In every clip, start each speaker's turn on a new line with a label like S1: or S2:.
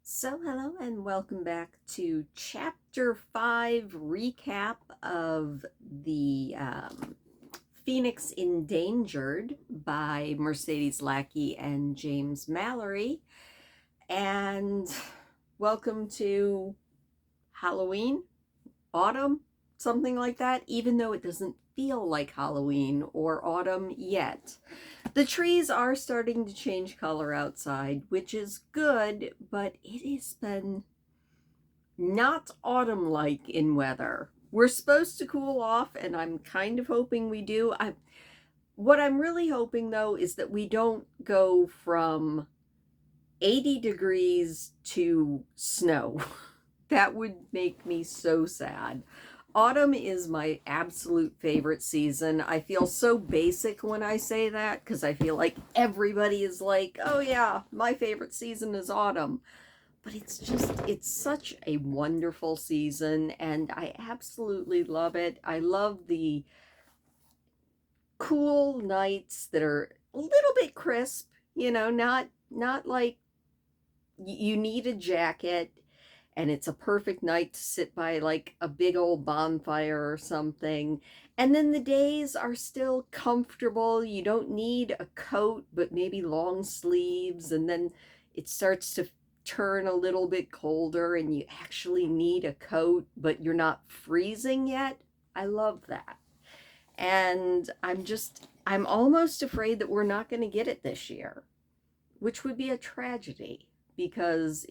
S1: So, hello and welcome back to Chapter 5 recap of the Phoenix Endangered by Mercedes Lackey and James Mallory. And welcome to Halloween, autumn, something like that, even though it doesn't feel like Halloween or autumn yet. The trees are starting to change color outside, which is good, but it has been not autumn-like in weather. We're supposed to cool off, and I'm kind of hoping we do. What I'm really hoping, though, is that we don't go from 80 degrees to snow. That would make me so sad. Autumn is my absolute favorite season. I feel so basic when I say that because I feel like everybody is like, oh yeah, my favorite season is autumn. But it's such a wonderful season and I absolutely love it. I love the cool nights that are a little bit crisp, not like you need a jacket and it's a perfect night to sit by like a big old bonfire or something. And then the days are still comfortable. You don't need a coat, but maybe long sleeves. And then it starts to turn a little bit colder and you actually need a coat, but you're not freezing yet. I love that. And I'm almost afraid that we're not going to get it this year, which would be a tragedy because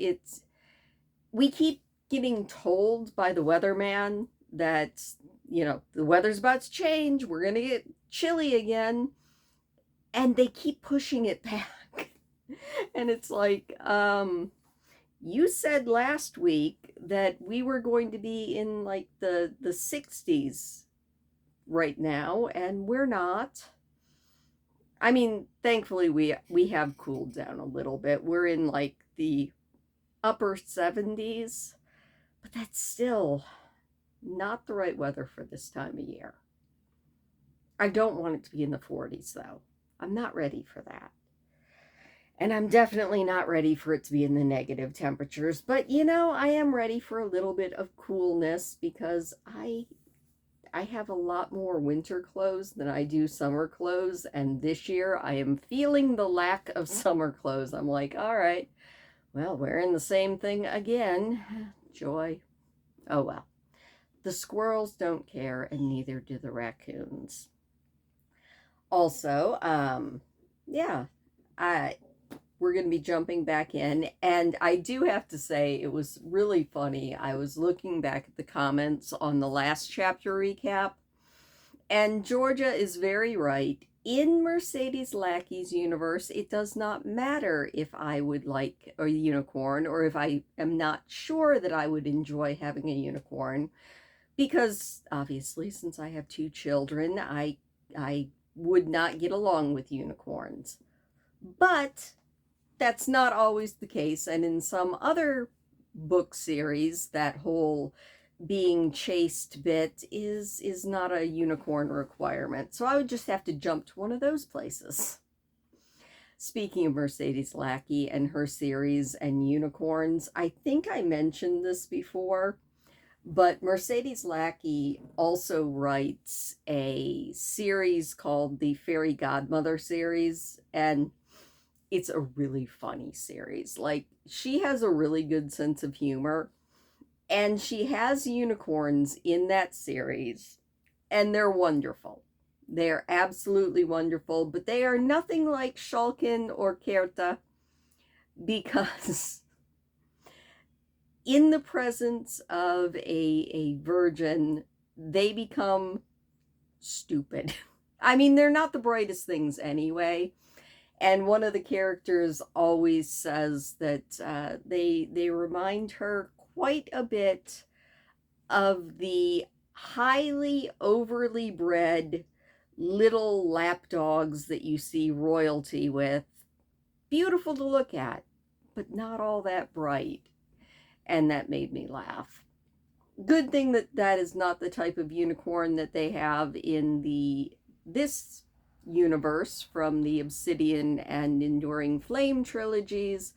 S1: we keep getting told by the weatherman that, the weather's about to change. We're going to get chilly again. And they keep pushing it back. And it's like, you said last week that we were going to be in like the 60s right now, and we're not. I mean, thankfully we have cooled down a little bit. We're in like the upper 70s, but that's still not the right weather for this time of year. I don't want it to be in the 40s though. I'm not ready for that. And I'm definitely not ready for it to be in the negative temperatures, but I am ready for a little bit of coolness because I have a lot more winter clothes than I do summer clothes, and this year I am feeling the lack of summer clothes. I'm like, all right, well, wearing the same thing again. Joy. Oh well. The squirrels don't care, and neither do the raccoons. Also, yeah, I we're going to be jumping back in, and I do have to say it was really funny. I was looking back at the comments on the last chapter recap, and Georgia is very right. In Mercedes Lackey's universe, it does not matter if I would like a unicorn or if I am not sure that I would enjoy having a unicorn, because obviously, since I have two children, I would not get along with unicorns. But that's not always the case, and in some other book series, that whole being chased bit is not a unicorn requirement. So I would just have to jump to one of those places. Speaking of Mercedes Lackey and her series and unicorns, I think I mentioned this before, but Mercedes Lackey also writes a series called the Fairy Godmother series, and it's a really funny series. Like, she has a really good sense of humor, and she has unicorns in that series, and they're wonderful. They're absolutely wonderful, but they are nothing like Shulkin or Kerta, because in the presence of a virgin, they become stupid. I mean, they're not the brightest things anyway. And one of the characters always says that they remind her quite a bit of the highly overly bred little lapdogs that you see royalty with. Beautiful to look at, but not all that bright. And that made me laugh. Good thing that that is not the type of unicorn that they have in this universe from the Obsidian and Enduring Flame trilogies,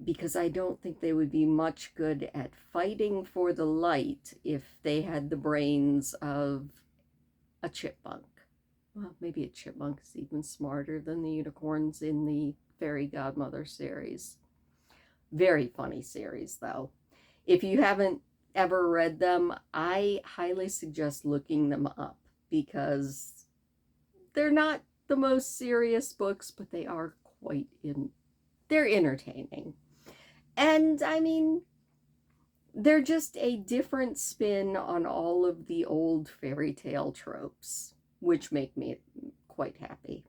S1: because I don't think they would be much good at fighting for the light if they had the brains of a chipmunk. Well, maybe a chipmunk is even smarter than the unicorns in the Fairy Godmother series. Very funny series, though. If you haven't ever read them, I highly suggest looking them up because they're not the most serious books, but they are they're entertaining. And I mean, they're just a different spin on all of the old fairy tale tropes, which make me quite happy.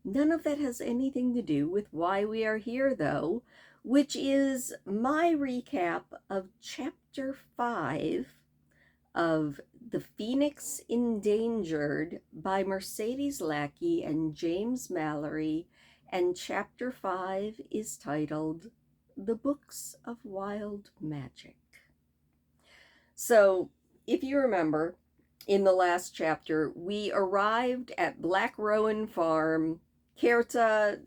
S1: None of that has anything to do with why we are here, though, which is my recap of Chapter 5 of The Phoenix Endangered by Mercedes Lackey and James Mallory, and Chapter 5 is titled The Books of Wild Magic. So, if you remember, in the last chapter, we arrived at Black Rowan Farm. Kerta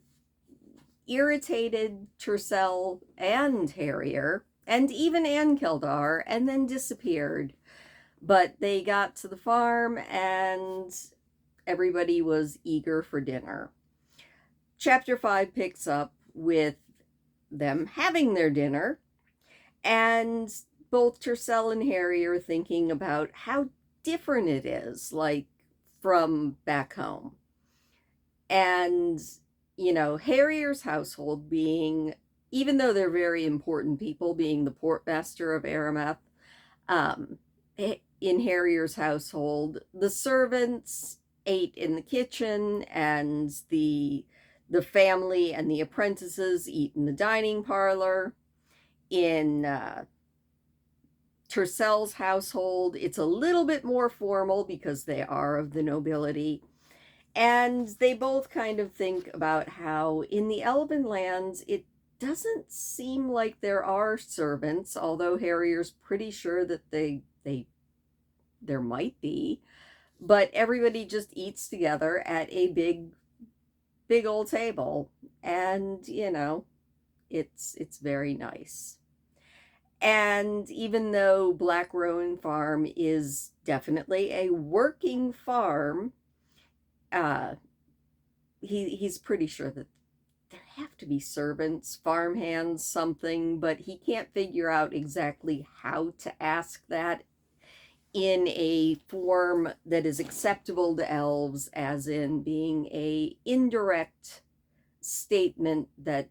S1: irritated Tercel and Harrier, and even Ann Kildar, and then disappeared. But they got to the farm, and everybody was eager for dinner. Chapter 5 picks up with them having their dinner, and both Tercel and Harrier thinking about how different it is, like, from back home. And, you know, Harrier's household being, even though they're very important people, being the portmaster of Arameth, in Harrier's household, the servants ate in the kitchen, and the family and the apprentices eat in the dining parlor. In Tercel's household, it's a little bit more formal because they are of the nobility. And they both kind of think about how in the Elven lands, it doesn't seem like there are servants, although Harrier's pretty sure that there might be. But everybody just eats together at a big old table. And, you know, it's very nice. And even though Black Rowan Farm is definitely a working farm, he's pretty sure that there have to be servants, farmhands, something, but he can't figure out exactly how to ask that in a form that is acceptable to elves, as in being a indirect statement that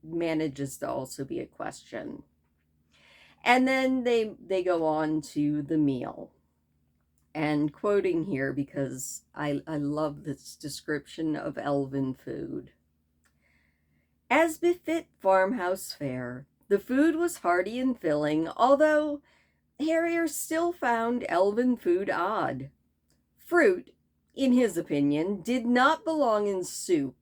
S1: manages to also be a question. And then they go on to the meal. And quoting here because I love this description of elven food. As befit farmhouse fare, the food was hearty and filling, although Harrier still found elven food odd. Fruit, in his opinion, did not belong in soup,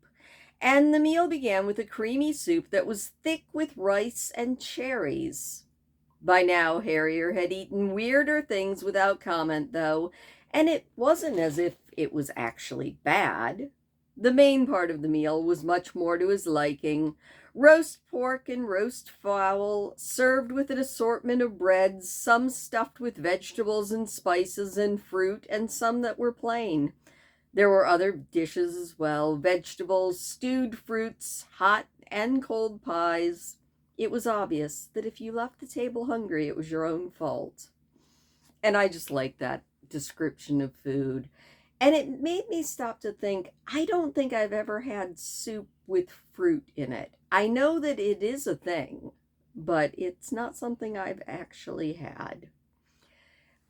S1: and the meal began with a creamy soup that was thick with rice and cherries. By now, Harrier had eaten weirder things without comment, though, and it wasn't as if it was actually bad. The main part of the meal was much more to his liking. Roast pork and roast fowl, served with an assortment of breads, some stuffed with vegetables and spices and fruit, and some that were plain. There were other dishes as well, vegetables, stewed fruits, hot and cold pies. It was obvious that if you left the table hungry, it was your own fault. And I just like that description of food. And it made me stop to think, I don't think I've ever had soup with fruit in it. I know that it is a thing, but it's not something I've actually had.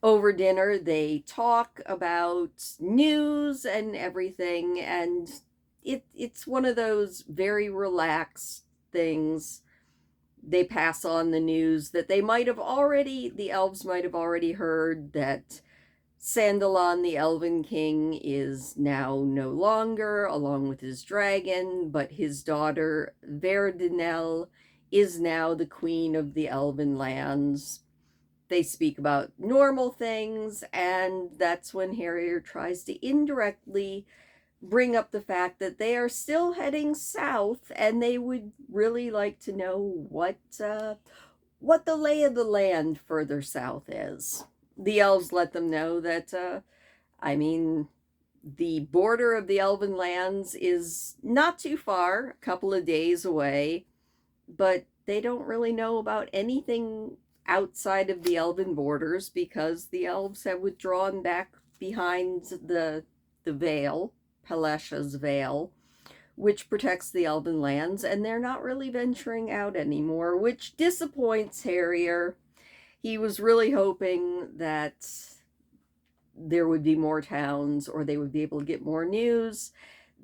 S1: Over dinner, they talk about news and everything, and it's one of those very relaxed things. They pass on the news that the elves might have already heard, that Sandalon, the Elven King, is now no longer, along with his dragon, but his daughter, Verdinel, is now the queen of the Elven lands. They speak about normal things, and that's when Harrier tries to indirectly bring up the fact that they are still heading south, and they would really like to know what the lay of the land further south is. The elves let them know that, I mean, the border of the elven lands is not too far, a couple of days away, but they don't really know about anything outside of the elven borders because the elves have withdrawn back behind the veil, Pelesha's veil, which protects the elven lands, and they're not really venturing out anymore, which disappoints Harrier. He was really hoping that there would be more towns or they would be able to get more news.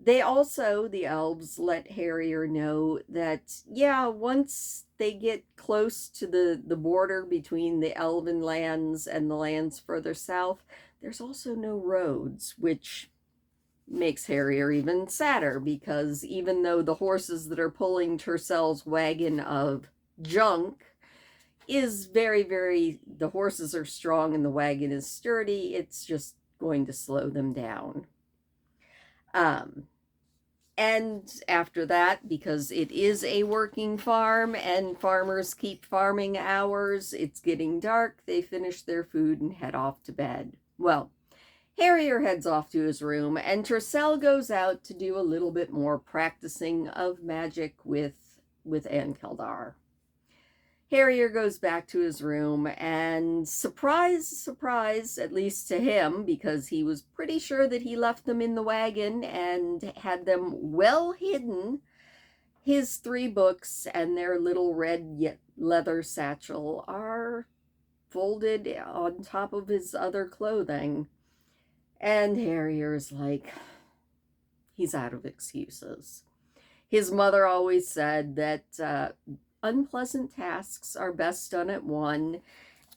S1: They also, the elves, let Harrier know that, yeah, once they get close to the border between the elven lands and the lands further south, there's also no roads, which makes Harrier even sadder because even though the horses that are pulling Tercell's wagon of junk is very, very, the horses are strong and the wagon is sturdy, it's just going to slow them down. And after that, because it is a working farm and farmers keep farming hours, it's getting dark, they finish their food and head off to bed. Well, Harrier heads off to his room, and Tercell goes out to do a little bit more practicing of magic with Ankeldar. Harrier goes back to his room, and surprise, surprise, at least to him, because he was pretty sure that he left them in the wagon and had them well hidden, his 3 books and their little red leather satchel are folded on top of his other clothing. And Harrier's like, he's out of excuses. His mother always said that unpleasant tasks are best done at one.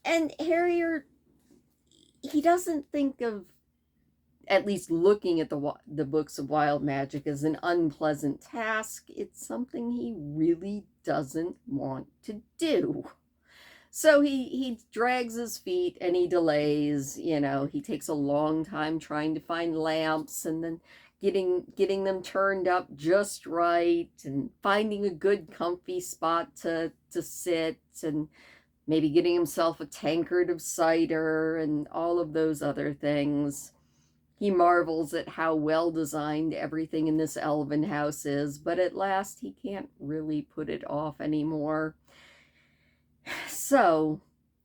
S1: And Harrier, he doesn't think of at least looking at the books of wild magic as an unpleasant task. It's something he really doesn't want to do. So he drags his feet and he delays, he takes a long time trying to find lamps and then getting them turned up just right and finding a good comfy spot to sit and maybe getting himself a tankard of cider and all of those other things. He marvels at how well designed everything in this elven house is, but at last he can't really put it off anymore. So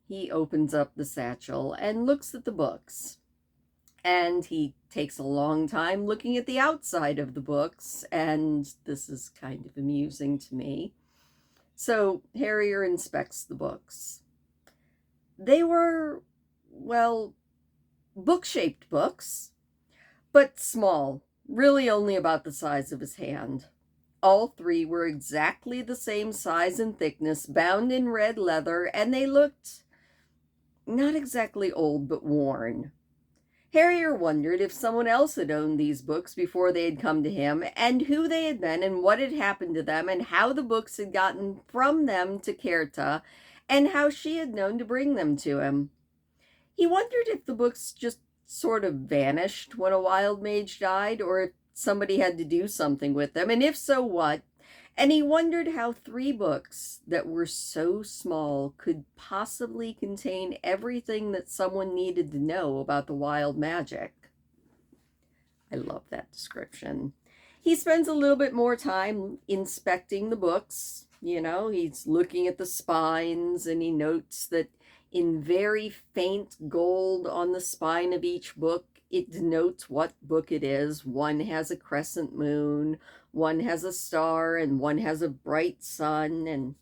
S1: he opens up the satchel and looks at the books. And he takes a long time looking at the outside of the books, and this is kind of amusing to me. So Harrier inspects the books. They were, well, book-shaped books, but small, really only about the size of his hand. All 3 were exactly the same size and thickness, bound in red leather, and they looked not exactly old, but worn. Harrier wondered if someone else had owned these books before they had come to him, and who they had been, and what had happened to them, and how the books had gotten from them to Kerta, and how she had known to bring them to him. He wondered if the books just sort of vanished when a wild mage died, or if somebody had to do something with them, and if so, what? And he wondered how 3 books that were so small could possibly contain everything that someone needed to know about the wild magic. I love that description. He spends a little bit more time inspecting the books. He's looking at the spines, and he notes that in very faint gold on the spine of each book, it denotes what book it is. One has a crescent moon, one has a star, and one has a bright sun. And,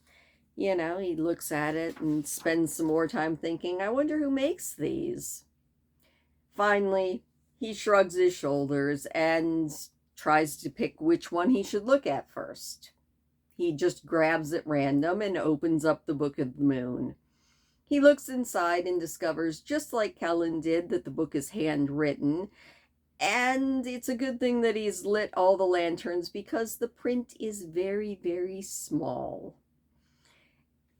S1: he looks at it and spends some more time thinking, I wonder who makes these. Finally, he shrugs his shoulders and tries to pick which one he should look at first. He just grabs at random and opens up the Book of the Moon. He looks inside and discovers, just like Kellen did, that the book is handwritten. And it's a good thing that he's lit all the lanterns because the print is very, very small.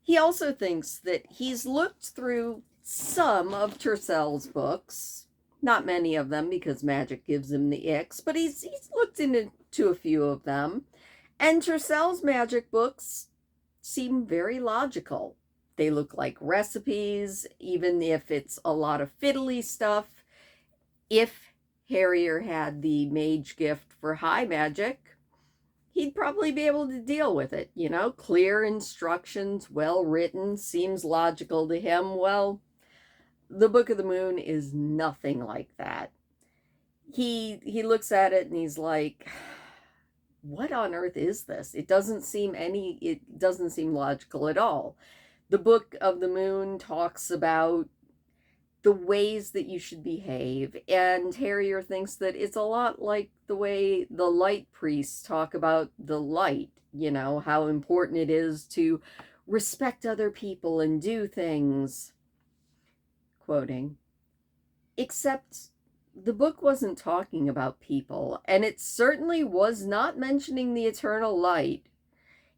S1: He also thinks that he's looked through some of Tercell's books, Not many of them because magic gives him the icks, but he's looked into a few of them. And Tercell's magic books seem very logical. They look like recipes, even if it's a lot of fiddly stuff. If Harrier had the mage gift for high magic, he'd probably be able to deal with it. You know, clear instructions, well written, seems logical to him. Well, the Book of the Moon is nothing like that. He looks at it and he's like, what on earth is this? It doesn't seem logical at all. The Book of the Moon talks about the ways that you should behave, and Harrier thinks that it's a lot like the way the light priests talk about the light, you know, how important it is to respect other people and do things. Quoting, except the book wasn't talking about people, and it certainly was not mentioning the eternal light.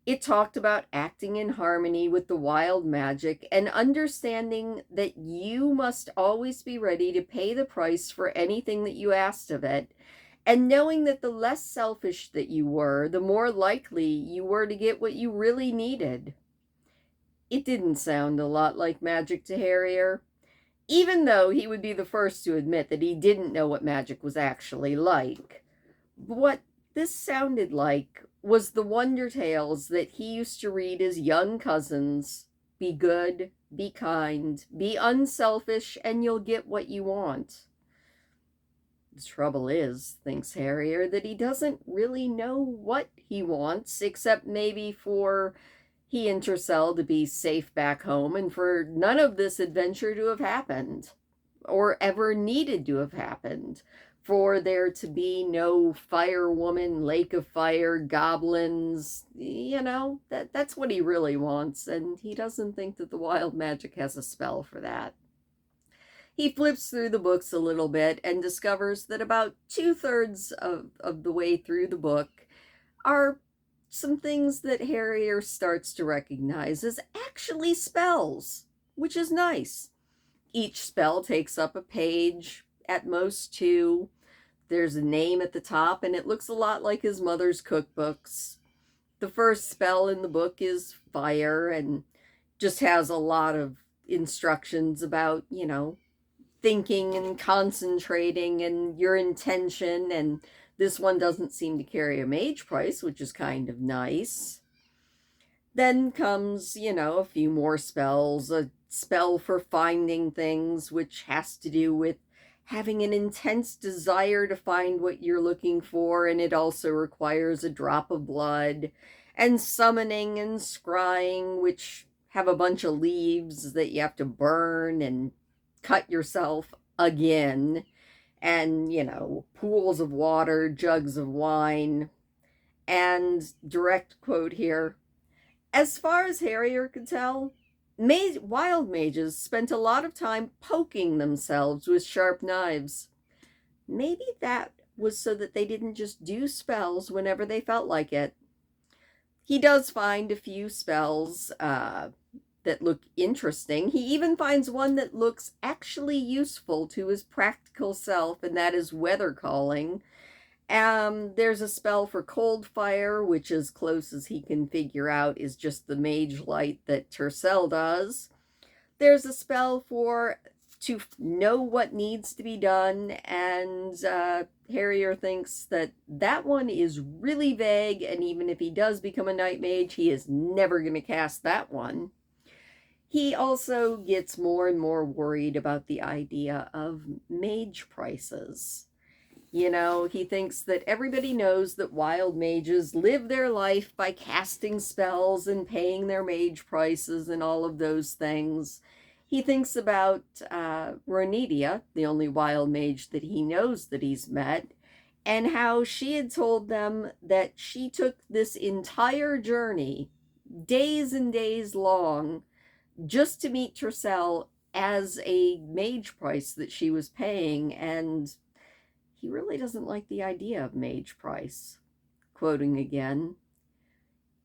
S1: It talked about acting in harmony with the wild magic and understanding that you must always be ready to pay the price for anything that you asked of it, and knowing that the less selfish that you were, the more likely you were to get what you really needed. It didn't sound a lot like magic to Harrier, even though he would be the first to admit that he didn't know what magic was actually like. What this sounded like was the wonder tales that he used to read as young cousins. Be good, be kind, be unselfish, and you'll get what you want. The trouble is, thinks Harrier, that he doesn't really know what he wants, except maybe for he and Tercell to be safe back home and for none of this adventure to have happened or ever needed to have happened, for there to be no fire woman, lake of fire, goblins. You know, that's what he really wants, and he doesn't think that the wild magic has a spell for that. He flips through the books a little bit and discovers that about 2/3 of the way through the book are some things that Harrier starts to recognize as actually spells, which is nice. Each spell takes up a page, at most two. There's a name at the top, and it looks a lot like his mother's cookbooks. The first spell in the book is fire and just has a lot of instructions about, you know, thinking and concentrating and your intention, and this one doesn't seem to carry a mage price, which is kind of nice. Then comes, you know, a few more spells, a spell for finding things, which has to do with having an intense desire to find what you're looking for, and it also requires a drop of blood, and summoning and scrying, which have a bunch of leaves that you have to burn and cut yourself again, and, you know, pools of water, jugs of wine. And direct quote here, as far as Harrier could tell, wild mages spent a lot of time poking themselves with sharp knives. Maybe that was so that they didn't just do spells whenever they felt like it. He does find a few spells that look interesting. He even finds one that looks actually useful to his practical self, and that is weather calling. There's a spell for cold fire, which, as close as he can figure out, is just the mage light that Tercell does. There's a spell to know what needs to be done, and Harrier thinks that one is really vague, and even if he does become a night mage, he is never going to cast that one. He also gets more and more worried about the idea of mage prices. You know, he thinks that everybody knows that wild mages live their life by casting spells and paying their mage prices and all of those things. He thinks about Ronidia, the only wild mage that he knows that he's met, and how she had told them that she took this entire journey, days and days long, just to meet Tercell as a mage price that she was paying, and he really doesn't like the idea of mage price. Quoting again,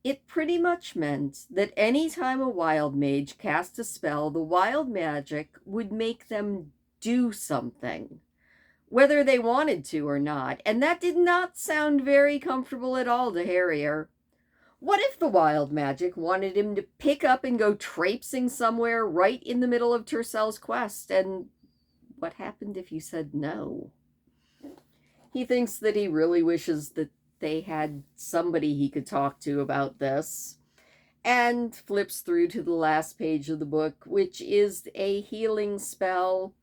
S1: it pretty much meant that any time a wild mage cast a spell, the wild magic would make them do something. whether they wanted to or not, and that did not sound very comfortable at all to Harrier. What if the wild magic wanted him to pick up and go traipsing somewhere right in the middle of Tercell's quest? And what happened if you said no? He thinks that he really wishes that they had somebody he could talk to about this, and flips through to the last page of the book, which is a healing spell.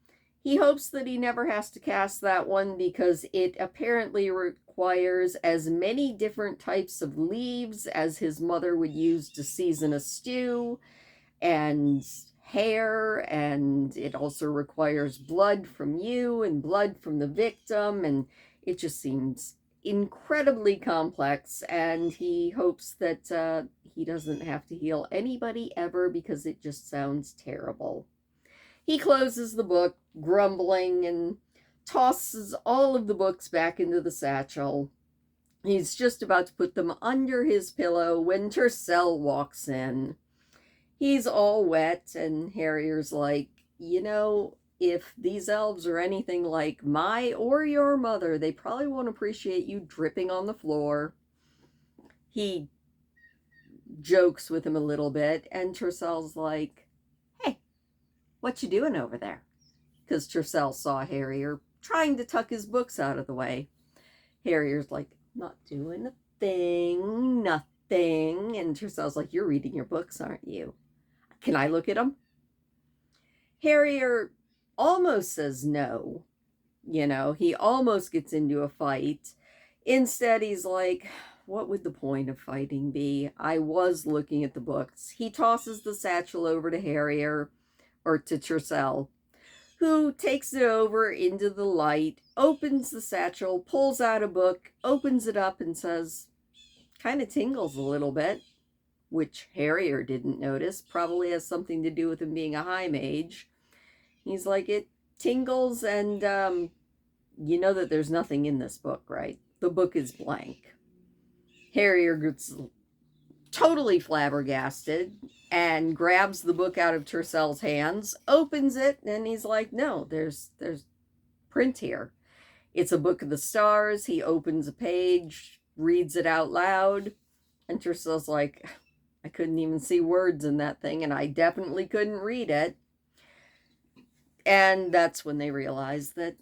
S1: He hopes that he never has to cast that one because it apparently requires as many different types of leaves as his mother would use to season a stew, and hair, and it also requires blood from you and blood from the victim, and it just seems incredibly complex, and he hopes that he doesn't have to heal anybody ever because it just sounds terrible. He closes the book, grumbling, and tosses all of the books back into the satchel. He's just about to put them under his pillow when Tercell walks in. He's all wet, and Harrier's like, if these elves are anything like my or your mother, they probably won't appreciate you dripping on the floor. He jokes with him a little bit, and Tercell's like, hey, what you doing over there? Because Tercell saw Harrier trying to tuck his books out of the way. Harrier's like, not doing a thing, nothing. And Tercell's like, you're reading your books, aren't you? Can I look at them? Harrier almost says no. He almost gets into a fight. Instead, he's like, what would the point of fighting be? I was looking at the books. He tosses the satchel over to Harrier, or to Tercell, who takes it over into the light, opens the satchel, pulls out a book, opens it up, and says, kind of tingles a little bit, which Harrier didn't notice. Probably has something to do with him being a high mage. He's like, it tingles, and you know that there's nothing in this book, right? The book is blank. Harrier gets totally flabbergasted and grabs the book out of Tercell's hands, opens it, and he's like, no, there's print here. It's a book of the stars. He opens a page, reads it out loud, and Tercell's like, I couldn't even see words in that thing, and I definitely couldn't read it. And that's when they realize that,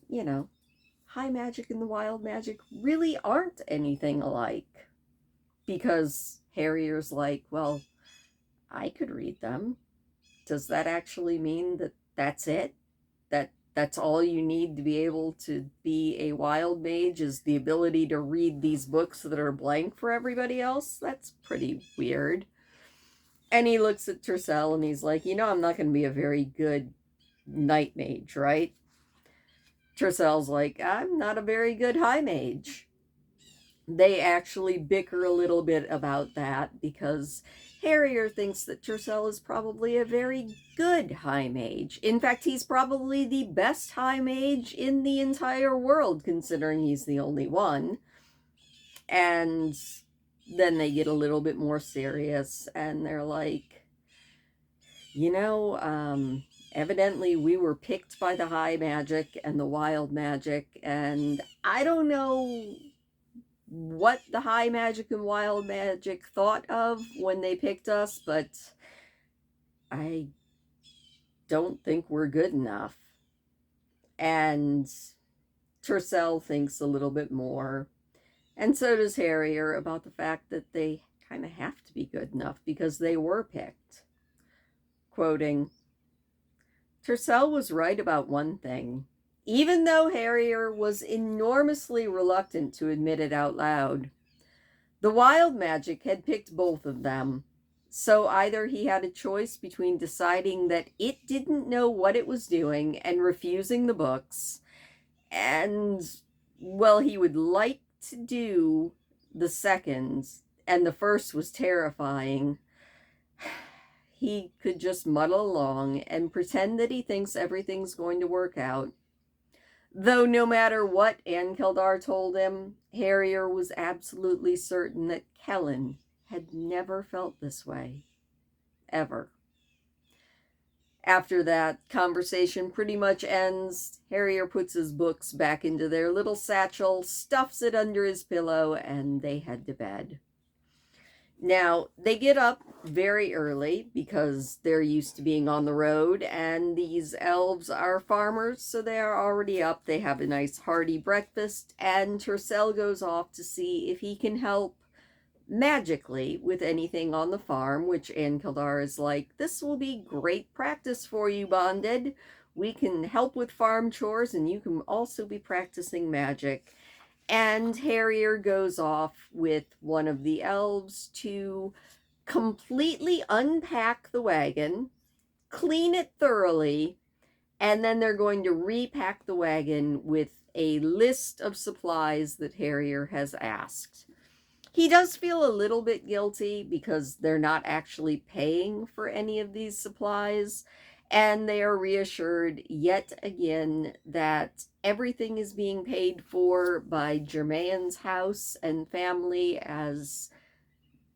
S1: high magic and the wild magic really aren't anything alike. Because Harrier's like, well, I could read them. Does that actually mean that that's it? That's all you need to be able to be a wild mage, is the ability to read these books that are blank for everybody else? That's pretty weird. And he looks at Tercell and he's like, I'm not going to be a very good night mage, right? Tercell's like, I'm not a very good high mage. They actually bicker a little bit about that because Harrier thinks that Tercell is probably a very good high mage. In fact, he's probably the best high mage in the entire world, considering he's the only one. And then they get a little bit more serious, and they're like, evidently we were picked by the high magic and the wild magic, and I don't know what the high magic and wild magic thought of when they picked us, but I don't think we're good enough. And Tercell thinks a little bit more, and so does Harrier, about the fact that they kind of have to be good enough because they were picked. Quoting, Tercell was right about one thing. Even though Harrier was enormously reluctant to admit it out loud, the wild magic had picked both of them. So either he had a choice between deciding that it didn't know what it was doing and refusing the books, and, well, he would like to do the second, and the first was terrifying. He could just muddle along and pretend that he thinks everything's going to work out. Though no matter what Ankeldar told him, Harrier was absolutely certain that Kellen had never felt this way. Ever. After that conversation pretty much ends, Harrier puts his books back into their little satchel, stuffs it under his pillow, and they head to bed. Now, they get up very early because they're used to being on the road, and these elves are farmers, so they are already up. They have a nice hearty breakfast, and Tercel goes off to see if he can help magically with anything on the farm, which Ankildar is like, this will be great practice for you, Bonded. We can help with farm chores, and you can also be practicing magic. And Harrier goes off with one of the elves to completely unpack the wagon, clean it thoroughly, and then they're going to repack the wagon with a list of supplies that Harrier has asked. He does feel a little bit guilty because they're not actually paying for any of these supplies, and they are reassured yet again that everything is being paid for by Germain's house and family as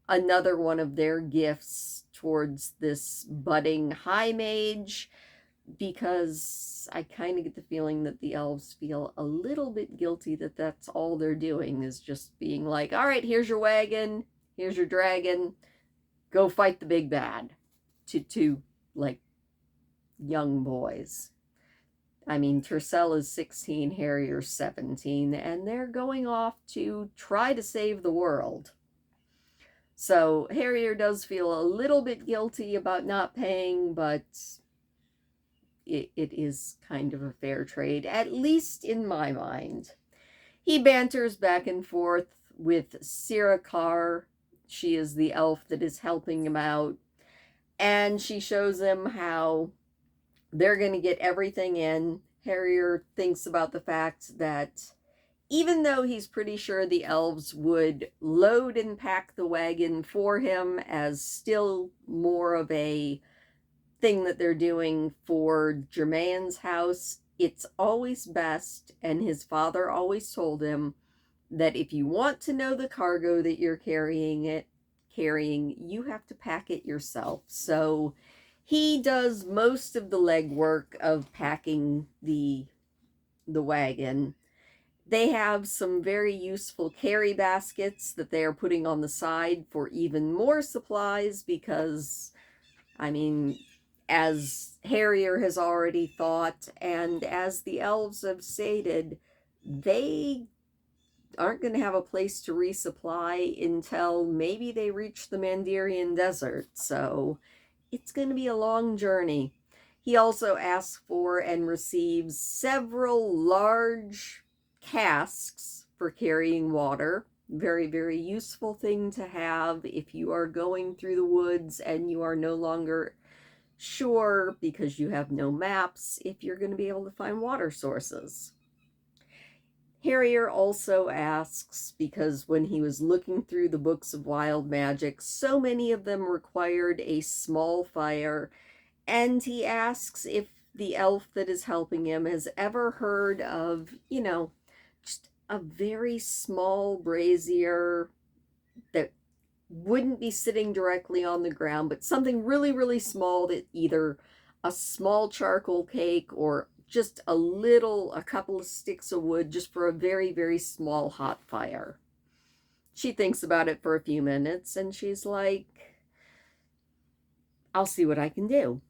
S1: another one of their gifts towards this budding high mage, because I kind of get the feeling that the elves feel a little bit guilty that that's all they're doing, is just being like, all right, here's your wagon, here's your dragon, go fight the big bad, to like young boys. I mean, Tercel is 16, Harrier's 17, and they're going off to try to save the world. So Harrier does feel a little bit guilty about not paying, but it is kind of a fair trade, at least in my mind. He banters back and forth with Sirakar. She is the elf that is helping him out, and she shows him how they're going to get everything in. Harrier thinks about the fact that even though he's pretty sure the elves would load and pack the wagon for him as still more of a thing that they're doing for Germain's house, it's always best, and his father always told him, that if you want to know the cargo that you're carrying, you have to pack it yourself. So he does most of the legwork of packing the wagon. They have some very useful carry baskets that they are putting on the side for even more supplies because, I mean, as Harrier has already thought, and as the elves have stated, they aren't going to have a place to resupply until maybe they reach the Mandirian Desert, so it's going to be a long journey. He also asks for and receives several large casks for carrying water. Very, very useful thing to have if you are going through the woods and you are no longer sure, because you have no maps, if you're going to be able to find water sources. Harrier also asks, because when he was looking through the books of wild magic, so many of them required a small fire, and he asks if the elf that is helping him has ever heard of, just a very small brazier that wouldn't be sitting directly on the ground, but something really, really small, that either a small charcoal cake or just a couple of sticks of wood just for a very, very small hot fire. She thinks about it for a few minutes and she's like, I'll see what I can do.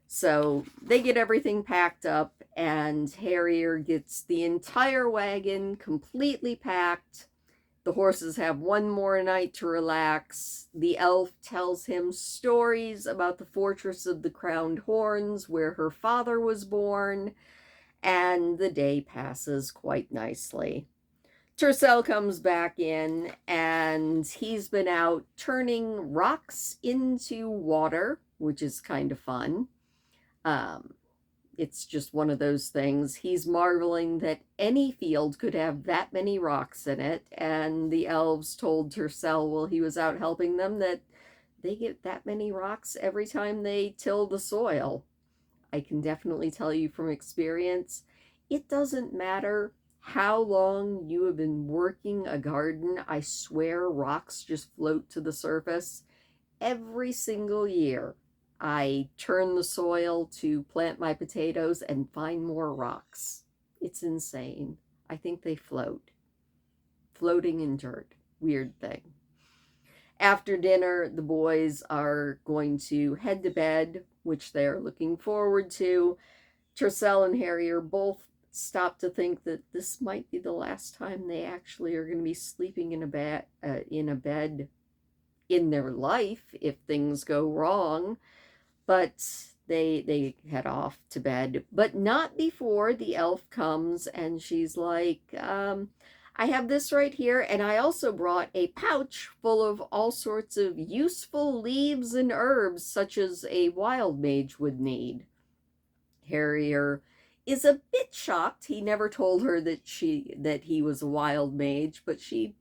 S1: So they get everything packed up, and Harrier gets the entire wagon completely packed. The horses have one more night to relax. The elf tells him stories about the fortress of the Crowned Horns, where her father was born, and the day passes quite nicely. Tercel comes back in, and he's been out turning rocks into water, which is kind of fun. It's just one of those things. He's marveling that any field could have that many rocks in it, and the elves told Tercel while he was out helping them that they get that many rocks every time they till the soil. I can definitely tell you from experience, it doesn't matter how long you have been working a garden, I swear rocks just float to the surface every single year. I turn the soil to plant my potatoes and find more rocks. It's insane. I think they float. Floating in dirt. Weird thing. After dinner, the boys are going to head to bed, which they are looking forward to. Tercel and Harry are both stopped to think that this might be the last time they actually are going to be sleeping in a bed in their life if things go wrong. But they head off to bed, but not before the elf comes and she's like, I have this right here, and I also brought a pouch full of all sorts of useful leaves and herbs, such as a wild mage would need. Harrier is a bit shocked. He never told her that he was a wild mage, but she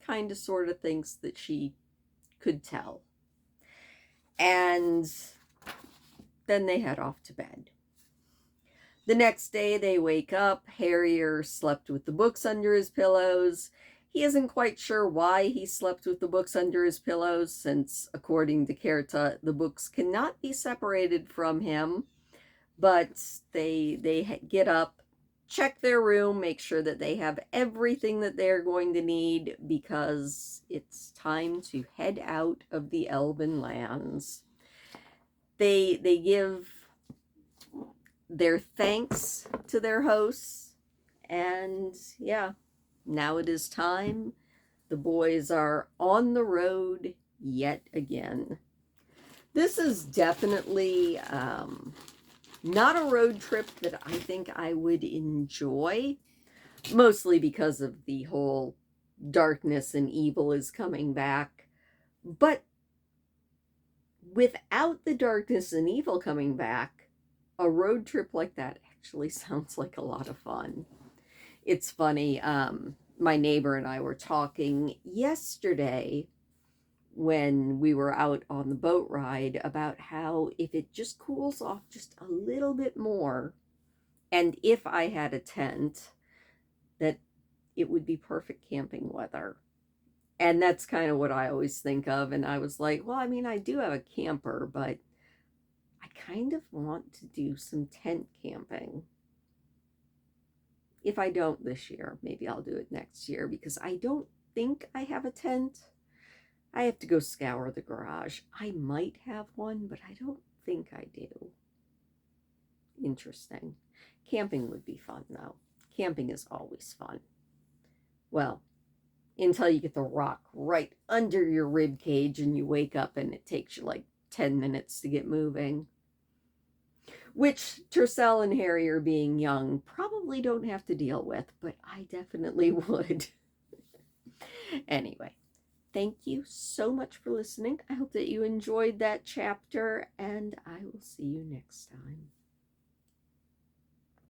S1: kind of sort of thinks that she could tell. And then they head off to bed. The next day they wake up. Harrier slept with the books under his pillows. He isn't quite sure why he slept with the books under his pillows, since, according to Kerta, the books cannot be separated from him. But they get up, check their room, make sure that they have everything that they're going to need, because it's time to head out of the Elven lands. They give their thanks to their hosts, and yeah, now it is time. The boys are on the road yet again. This is definitely not a road trip that I think I would enjoy, mostly because of the whole darkness and evil is coming back. But without the darkness and evil coming back, a road trip like that actually sounds like a lot of fun. It's funny, my neighbor and I were talking yesterday when we were out on the boat ride about how if it just cools off just a little bit more, and if I had a tent, that it would be perfect camping weather. And that's kind of what I always think of. And I was like, well, I mean, I do have a camper, but I kind of want to do some tent camping. If I don't this year, maybe I'll do it next year, because I don't think I have a tent. I have to go scour the garage. I might have one, but I don't think I do. Interesting. Camping would be fun, though. Camping is always fun. Well, until you get the rock right under your rib cage and you wake up and it takes you like 10 minutes to get moving. Which Tercel and Harrier, being young, probably don't have to deal with, but I definitely would. Anyway, thank you so much for listening. I hope that you enjoyed that chapter, and I will see you next time.